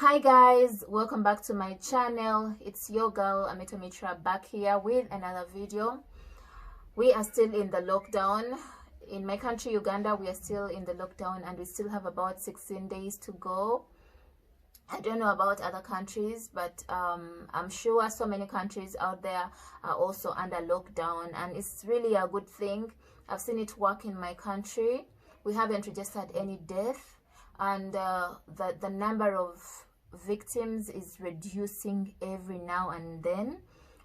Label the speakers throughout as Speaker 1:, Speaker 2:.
Speaker 1: Hi guys, welcome back to my channel. It's your girl Amito Mitra back here with another video. We are still in the lockdown in my country, Uganda. We are still in the lockdown and we still have about 16 days to go. I don't know about other countries, but I'm sure so many countries out there are also under lockdown, and it's really a good thing. I've seen it work in my country. We haven't registered any death, and the number of victims is reducing every now and then.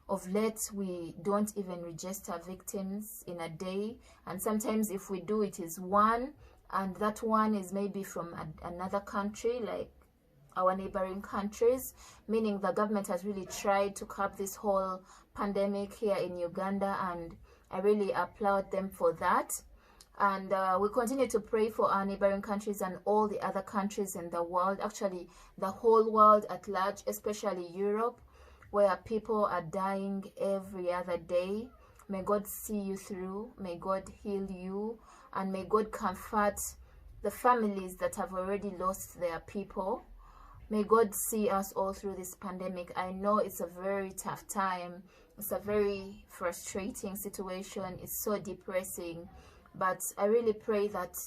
Speaker 1: Of late, we don't even register victims in a day, and sometimes if we do, it is one, and that one is maybe from another country, like our neighboring countries, meaning the government has really tried to curb this whole pandemic here in Uganda, and I really applaud them for that. And we continue to pray for our neighboring countries and all the other countries in the world, actually the whole world at large, especially Europe, where people are dying every other day. May God see you through, may God heal you, and may God comfort the families that have already lost their people. May God see us all through this pandemic. I know it's a very tough time. It's a very frustrating situation. It's so depressing. But I really pray that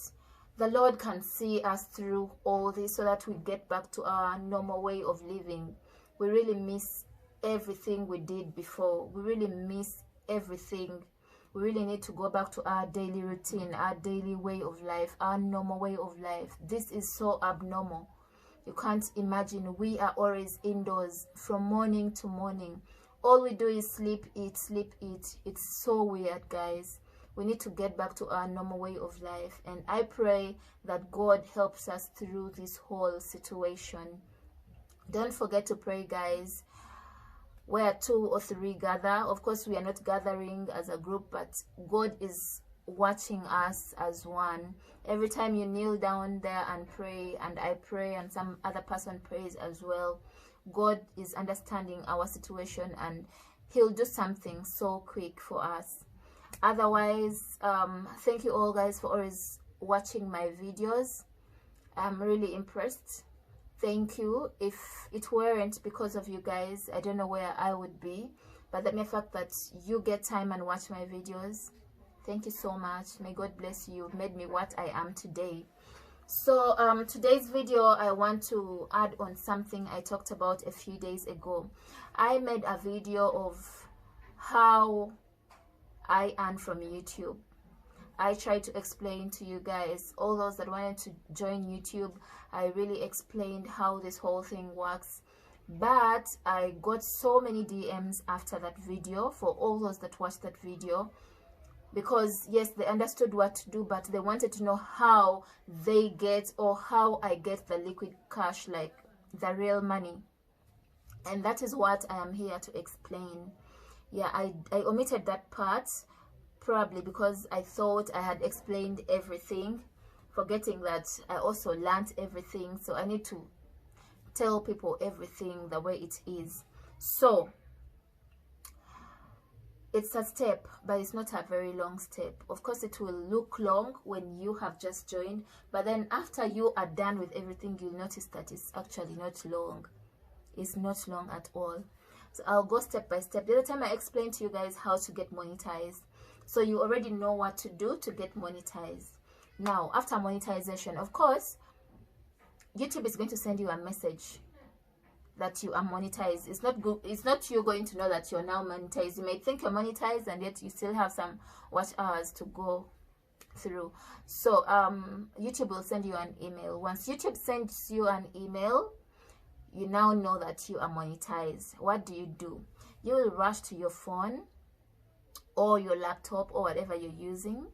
Speaker 1: the Lord can see us through all this so that we get back to our normal way of living. We really miss everything we did before. We really miss everything. We really need to go back to our daily routine, our daily way of life, our normal way of life. This is so abnormal. You can't imagine. We are always indoors from morning to morning. All we do is sleep, eat, sleep, eat. It's so weird, guys. We need to get back to our normal way of life. And I pray that God helps us through this whole situation. Don't forget to pray, guys. Where 2 or 3 gather. Of course, we are not gathering as a group, but God is watching us as one. Every time you kneel down there and pray, and I pray, and some other person prays as well, God is understanding our situation and he'll do something so quick for us. Otherwise, thank you all guys for always watching my videos. I'm really impressed. Thank you. If it weren't because of you guys, I don't know where I would be, but the mere fact that you get time and watch my videos, thank you so much. May God bless you. You've made me what I am today. So today's video, I want to add on something I talked about a few days ago. I made a video of how I earn from YouTube. I tried to explain to you guys, all those that wanted to join YouTube, I really explained how this whole thing works. But I got so many DMs after that video, for all those that watched that video, because yes, they understood what to do, but they wanted to know how they get, or how I get the liquid cash, like the real money. And that is what I am here to explain. Yeah, I omitted that part, probably because I thought I had explained everything, forgetting that I also learned everything. So I need to tell people everything the way it is. So it's a step, but it's not a very long step. Of course, it will look long when you have just joined, but then after you are done with everything, you'll notice that it's actually not long. It's not long at all. So I'll go step by step. The other time I explained to you guys how to get monetized, so you already know what to do to get monetized. Now, after monetization, of course, YouTube is going to send you a message that you are monetized. It's not good. It's not you going to know that you're now monetized. You may think you're monetized, and yet you still have some watch hours to go through. So YouTube will send you an email. Once YouTube sends you an email, you now know that you are monetized. What do? You will rush to your phone or your laptop or whatever you're using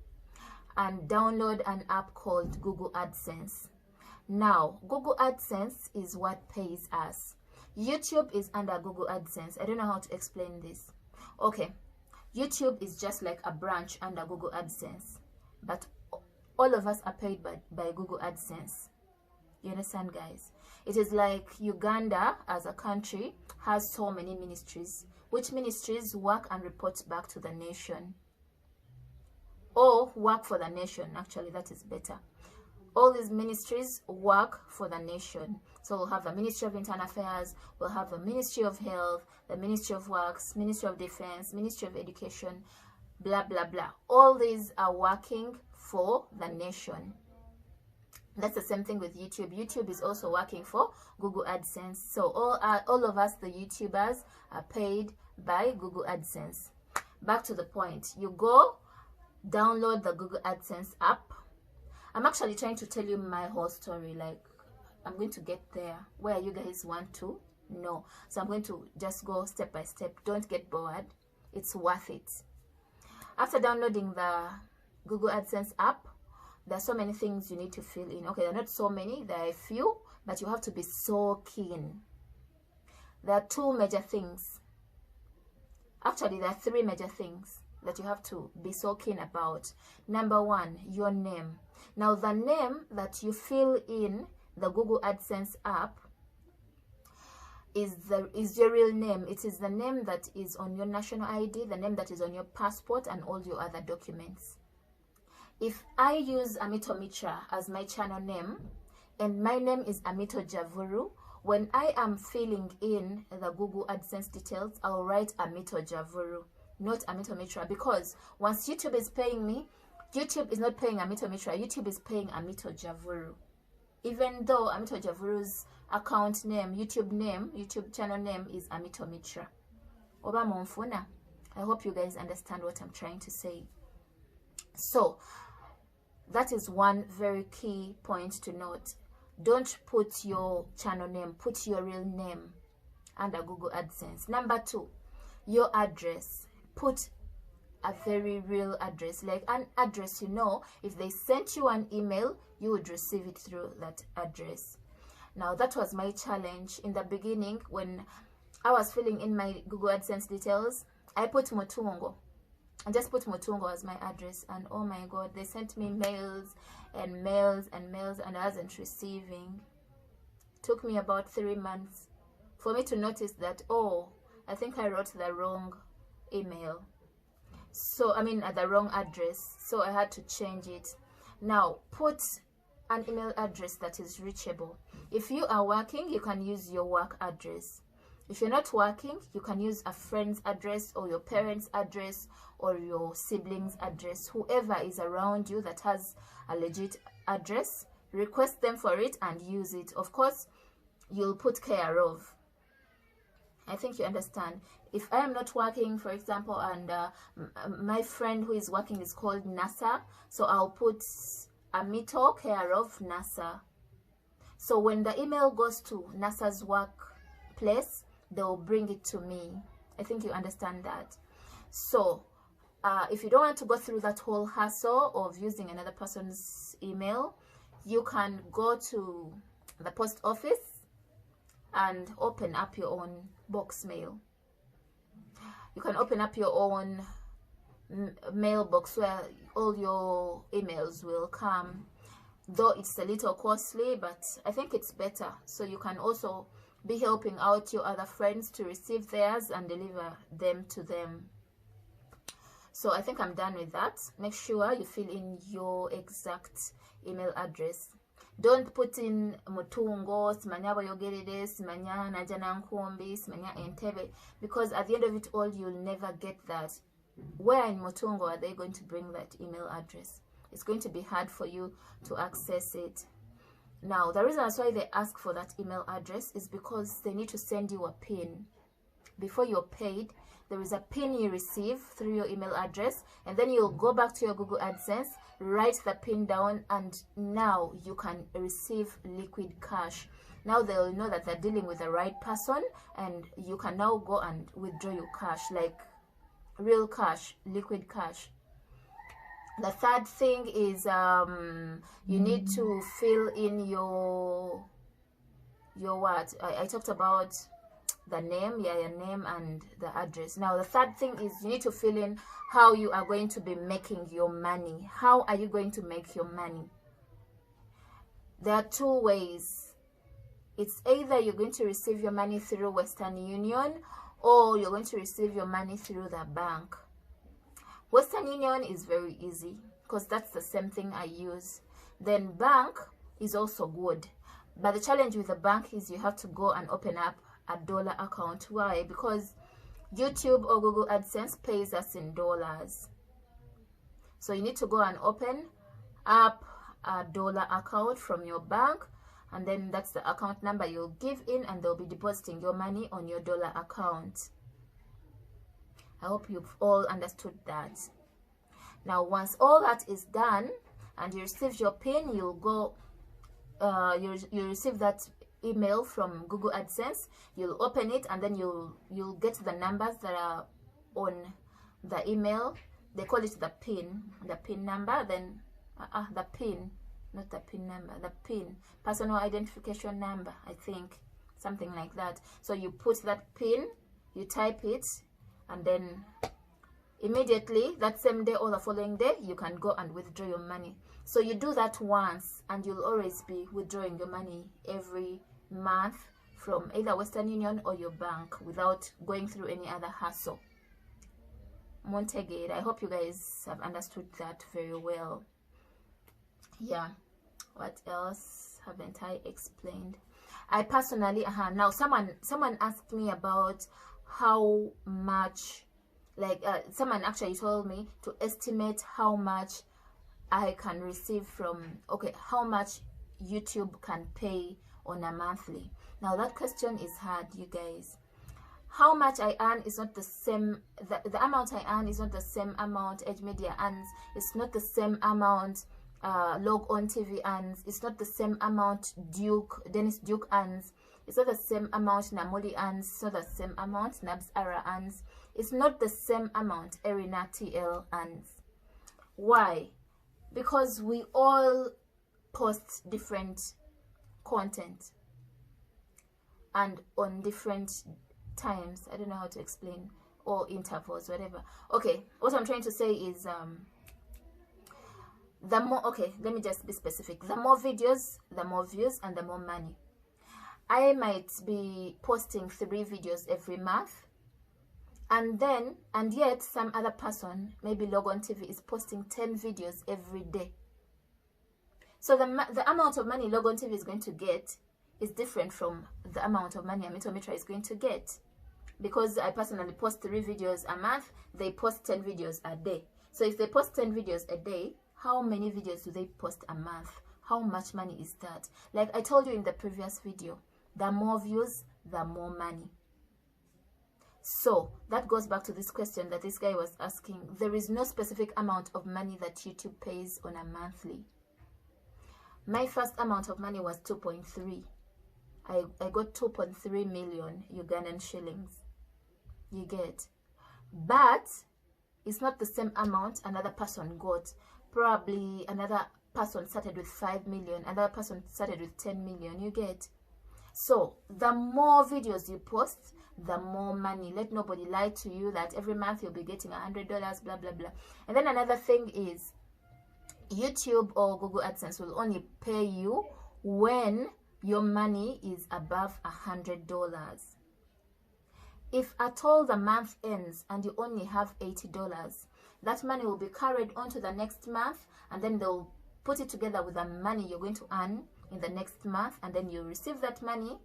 Speaker 1: and download an app called Google Adsense. Now, Google Adsense is what pays us. YouTube is under Google Adsense. I don't know how to explain this. Okay, YouTube is just like a branch under Google Adsense, but all of us are paid by Google Adsense. You understand, guys? It is like Uganda as a country has so many ministries, which ministries work and report back to the nation, or work for the nation. Actually, that is better. all these ministries work for the nation. So we'll have the Ministry of Internal Affairs, we'll have the Ministry of Health, the Ministry of Works, Ministry of Defense, Ministry of Education, blah blah blah. All these are working for the nation. That's the same thing with YouTube. YouTube is also working for Google AdSense. So all of us, the YouTubers, are paid by Google AdSense. Back to the point. You go download the Google AdSense app. I'm actually trying to tell you my whole story. Like, I'm going to get there where you guys want to know. So I'm going to just go step by step. Don't get bored. It's worth it. After downloading the Google AdSense app, there are so many things you need to fill in. Okay, there are not so many, there are a few, but you have to be so keen. There are two major things. Actually, there are three major things that you have to be so keen about. Number one, your name. Now, the name that you fill in the Google AdSense app is your real name. It is the name that is on your national ID, the name that is on your passport, and all your other documents. If I use Amito Mitra as my channel name, and my name is Amito Javuru, when I am filling in the Google AdSense details, I'll write Amito Javuru, not Amito Mitra, because once YouTube is paying me, YouTube is not paying Amito Mitra, YouTube is paying Amito Javuru. Even though Amito Javuru's account name, YouTube channel name is Amito Mitra. Oba Monfuna. I hope you guys understand what I'm trying to say. So, that is one very key point to note. Don't put your channel name, put your real name under Google AdSense. Number two, your address. Put a very real address, like an address, you know, if they sent you an email, you would receive it through that address. Now, that was my challenge in the beginning. When I was filling in my Google AdSense details, I put Mutungo. I just put Mutungo as my address, and oh my god, they sent me mails and mails and mails, and I wasn't receiving. It took me about 3 months for me to notice that, oh, I think I wrote the wrong email. So, I mean, at the wrong address. So I had to change it. Now, put an email address that is reachable. If you are working, you can use your work address. If you're not working, you can use a friend's address or your parents' address or your siblings' address. Whoever is around you that has a legit address, request them for it and use it. Of course, you'll put care of. I think you understand. If I am not working, for example, and my friend who is working is called NASA, so I'll put Amito care of NASA. So when the email goes to NASA's workplace, they'll bring it to me. I think you understand that. So if you don't want to go through that whole hassle of using another person's email, you can go to the post office and open up your own box mail. You can open up your own mailbox where all your emails will come, though it's a little costly, but I think it's better. So you can also be helping out your other friends to receive theirs and deliver them to them. So I think I'm done with that. Make sure you fill in your exact email address. Don't put in Mutungo, Simanya Boyogerede, Simanya Najana Nkumbi, Simanya Entebe, because at the end of it all, you'll never get that. Where in Mutungo are they going to bring that email address? It's going to be hard for you to access it. Now, the reason that's why they ask for that email address is because they need to send you a PIN. Before you're paid, there is a PIN you receive through your email address, and then you'll go back to your Google AdSense, write the PIN down, and now you can receive liquid cash. Now they'll know that they're dealing with the right person, and you can now go and withdraw your cash, like real cash, liquid cash. The third thing is you need to fill in your what? I talked about the name, your name and the address. Now the third thing is you need to fill in how you are going to be making your money. How are you going to make your money? There are two ways. It's either you're going to receive your money through Western Union, or you're going to receive your money through the bank. Western Union is very easy because that's the same thing I use. Then bank is also good, but the challenge with the bank is you have to go and open up a dollar account. Why? Because YouTube or Google AdSense pays us in dollars. So you need to go and open up a dollar account from your bank, and then that's the account number you'll give in, and they'll be depositing your money on your dollar account. I hope you've all understood that. Now, once all that is done and you receive your PIN, you'll go, you receive that email from Google AdSense. You'll open it, and then you'll get the numbers that are on the email. They call it the PIN number. Then the PIN, not the PIN number, the PIN, personal identification number, I think, something like that. So you put that PIN, you type it, and then immediately that same day or the following day you can go and withdraw your money. So you do that once, and you'll always be withdrawing your money every month from either Western Union or your bank without going through any other hassle. Montegate. I hope you guys have understood that very well. Yeah, what else haven't I explained? I personally now someone asked me about how much, like someone actually told me to estimate how much I can receive from, okay, how much YouTube can pay on a monthly. Now that question is hard, you guys. How much I earn is not the same, the amount I earn is not the same amount Edge Media earns. It's not the same amount Log On TV earns. It's not the same amount Dennis Duke earns. It's not the same amount Namoli earns. It's not the same amount Nabs Ara earns. It's not the same amount Erina TL earns. Why? Because we all post different content and on different times. I don't know how to explain, or intervals, whatever. Okay, what I'm trying to say is the more, okay, let me just be specific. The more videos, the more views, and the more money. I might be posting 3 videos every month, and yet some other person, maybe Log On TV, is posting 10 videos every day. So the amount of money Log On TV is going to get is different from the amount of money Amito Mitra is going to get. Because I personally post 3 videos a month, they post 10 videos a day. So if they post 10 videos a day, how many videos do they post a month? How much money is that? Like I told you in the previous video, the more views, the more money. So that goes back to this question that this guy was asking. There is no specific amount of money that YouTube pays on a monthly. My first amount of money was 2.3. I got 2.3 million Ugandan shillings. You get. But it's not the same amount another person got. Probably another person started with 5 million, another person started with 10 million. You get. So the more videos you post, the more money. Let nobody lie to you that every month you'll be getting $100, blah blah blah. And then another thing is, YouTube or Google AdSense will only pay you when your money is above $100. If at all the month ends and you only have $80, that money will be carried on to the next month, and then they'll put it together with the money you're going to earn in the next month, and then you receive that money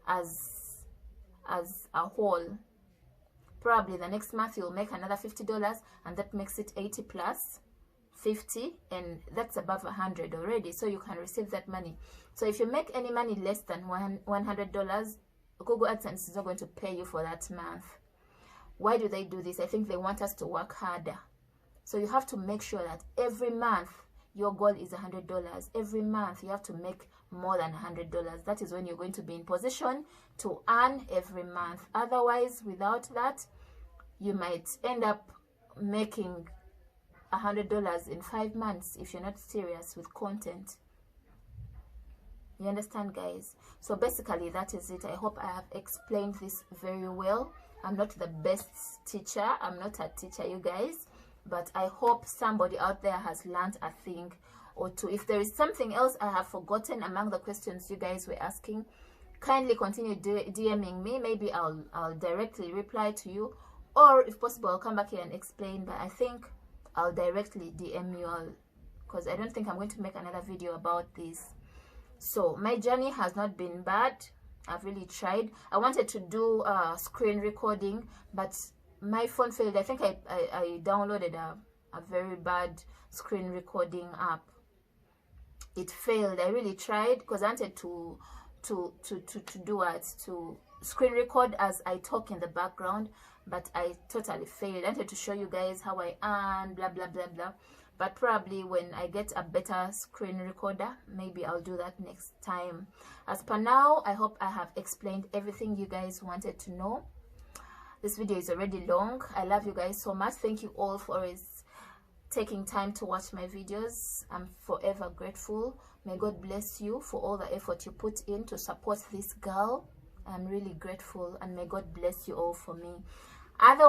Speaker 1: as a whole. Probably the next month you'll make another $50, and that makes it 80 plus 50, and that's above 100 already. So you can receive that money. So if you make any money less than $100, Google AdSense is not going to pay you for that month. Why do they do this? I think they want us to work harder. So you have to make sure that every month your goal is $100. Every month you have to make more than $100. That is when you're going to be in position to earn every month. Otherwise, without that, you might end up making $100 in 5 months if you're not serious with content. You understand, guys? So basically that is it. I hope I have explained this very well. I'm not the best teacher. I'm not a teacher, you guys, but I hope somebody out there has learned a thing or two. If there is something else I have forgotten among the questions you guys were asking, kindly continue DMing me. Maybe I'll directly reply to you, or if possible I'll come back here and explain, but I think I'll directly DM you all because I don't think I'm going to make another video about this. So my journey has not been bad. I've really tried. I wanted to do screen recording, but my phone failed. I think I downloaded a very bad screen recording app. It failed. I really tried because I wanted to do what, to screen record as I talk in the background, but I totally failed. I wanted to show you guys how I earn, blah blah blah blah, but probably when I get a better screen recorder, maybe I'll do that next time. As per now, I hope I have explained everything you guys wanted to know. This video is already long. I love you guys so much. Thank you all for always taking time to watch my videos. I'm forever grateful. May God bless you for all the effort you put in to support this girl. I'm really grateful, and may God bless you all for me. Otherwise,